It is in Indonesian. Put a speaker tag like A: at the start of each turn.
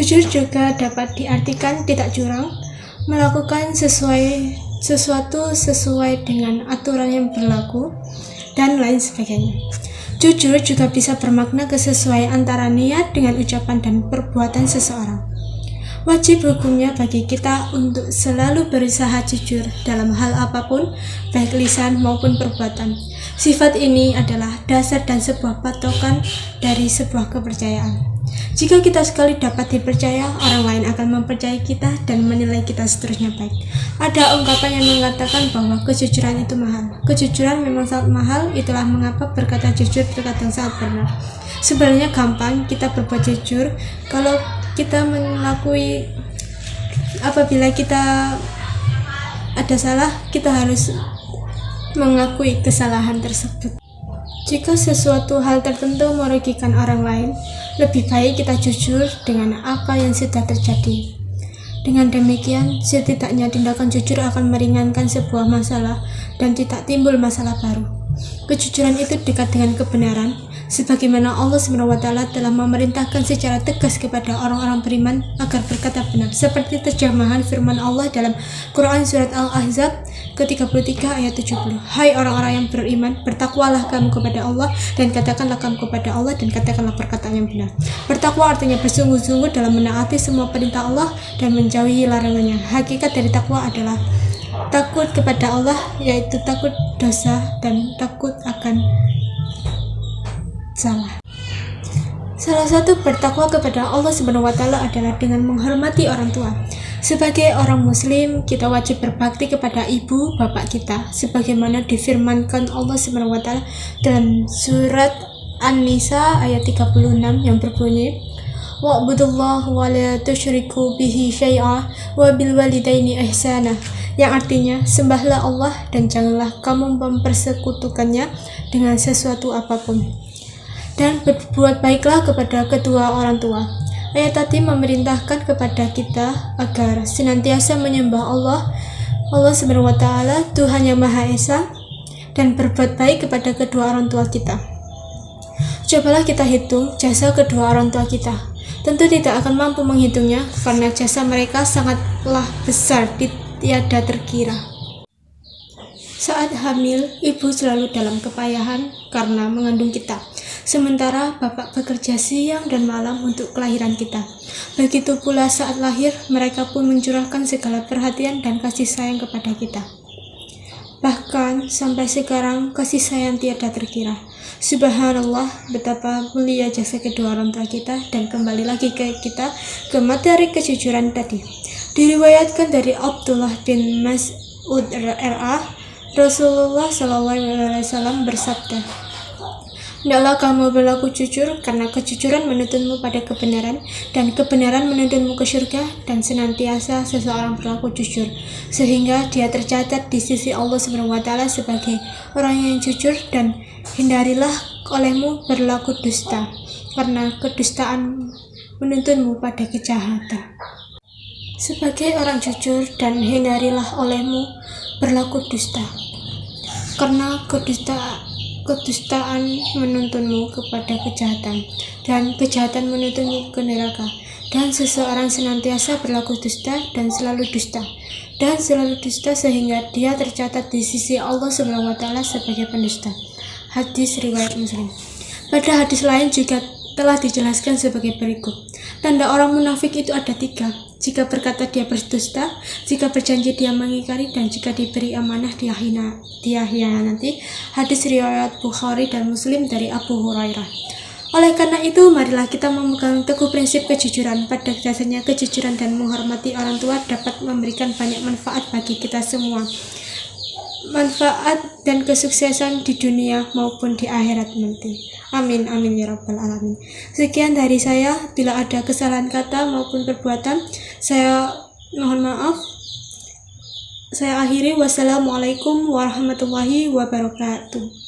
A: Jujur juga dapat diartikan tidak curang, melakukan sesuatu sesuai dengan aturan yang berlaku, dan lain sebagainya. Jujur juga bisa bermakna kesesuaian antara niat dengan ucapan dan perbuatan seseorang. Wajib hukumnya bagi kita untuk selalu berusaha jujur dalam hal apapun, baik lisan maupun perbuatan. Sifat ini adalah dasar dan sebuah patokan dari sebuah kepercayaan. Jika kita sekali dapat dipercaya, orang lain akan mempercayai kita dan menilai kita seterusnya baik. Ada ungkapan yang mengatakan bahwa kejujuran itu mahal. Kejujuran memang sangat mahal, itulah mengapa berkata jujur terkadang sangat benar. Sebenarnya gampang kita berbuat jujur kalau kita apabila kita ada salah, kita harus mengakui kesalahan tersebut. Jika sesuatu hal tertentu merugikan orang lain, lebih baik kita jujur dengan apa yang sudah terjadi. Dengan demikian, setidaknya tindakan jujur akan meringankan sebuah masalah dan tidak timbul masalah baru. Kejujuran itu dekat dengan kebenaran, sebagaimana Allah SWT telah memerintahkan secara tegas kepada orang-orang beriman agar berkata benar, seperti terjemahan firman Allah dalam Quran Surat Al-Ahzab ke-33 ayat 70. Hai orang-orang yang beriman, bertakwalah kamu kepada Allah dan katakanlah kamu kepada Allah dan katakanlah perkataan yang benar. Bertakwa artinya bersungguh-sungguh dalam menaati semua perintah Allah dan menjauhi larangannya. Hakikat dari takwa adalah takut kepada Allah, yaitu takut dosa dan takut akan salah. Salah satu bertakwa kepada Allah SWT adalah dengan menghormati orang tua. Sebagai orang muslim, kita wajib berbakti kepada ibu bapak kita, sebagaimana difirmankan Allah SWT dalam surat An-Nisa ayat 36 yang berbunyi, wa'budullaha wa la tusyriku bihi syai'a wa bil walidaini ihsana, yang artinya sembahlah Allah dan janganlah kamu mempersekutukannya dengan sesuatu apapun, dan berbuat baiklah kepada kedua orang tua. Ayat tadi memerintahkan kepada kita agar senantiasa menyembah Allah SWT, Tuhan yang Maha Esa, dan berbuat baik kepada kedua orang tua kita. Cobalah kita hitung jasa kedua orang tua kita. Tentu tidak akan mampu menghitungnya karena jasa mereka sangatlah besar, tiada terkira. Saat hamil, ibu selalu dalam kepayahan karena mengandung kita. Sementara bapak bekerja siang dan malam untuk kelahiran kita. Begitu pula saat lahir, mereka pun mencurahkan segala perhatian dan kasih sayang kepada kita. Bahkan sampai sekarang kasih sayang tiada terkira. Subhanallah, betapa mulia jasa kedua orang tua kita. Dan kembali lagi ke materi kejujuran tadi. Diriwayatkan dari Abdullah bin Mas'ud R.A. Rasulullah SAW bersabda, hendaklah kamu berlaku jujur, karena kejujuran menuntunmu pada kebenaran, dan kebenaran menuntunmu ke surga, dan senantiasa seseorang berlaku jujur, sehingga dia tercatat di sisi Allah SWT sebagai orang yang jujur, dan hindarilah olehmu berlaku dusta, karena kedustaan menuntunmu pada kejahatan. Sebagai orang jujur, dan hindarilah olehmu berlaku dusta, karena kedustaan menuntunmu kepada kejahatan, dan kejahatan menuntunmu ke neraka. Dan seseorang senantiasa berlaku dusta dan selalu dusta, sehingga dia tercatat di sisi Allah SWT sebagai pendusta. Hadis riwayat Muslim. Pada hadis lain juga telah dijelaskan sebagai berikut. Tanda orang munafik itu ada 3. Jika berkata dia berdusta, jika berjanji dia mengingkari, dan jika diberi amanah dia hianati. Hadis riwayat Bukhari dan Muslim dari Abu Hurairah. Oleh karena itu, marilah kita memegang teguh prinsip kejujuran. Pada dasarnya, kejujuran dan menghormati orang tua dapat memberikan banyak manfaat bagi kita semua. Manfaat dan kesuksesan di dunia maupun di akhirat nanti. Amin, amin ya rabbal alamin. Sekian dari saya. Bila ada kesalahan kata maupun perbuatan, saya mohon maaf. Saya akhiri. Wassalamualaikum warahmatullahi wabarakatuh.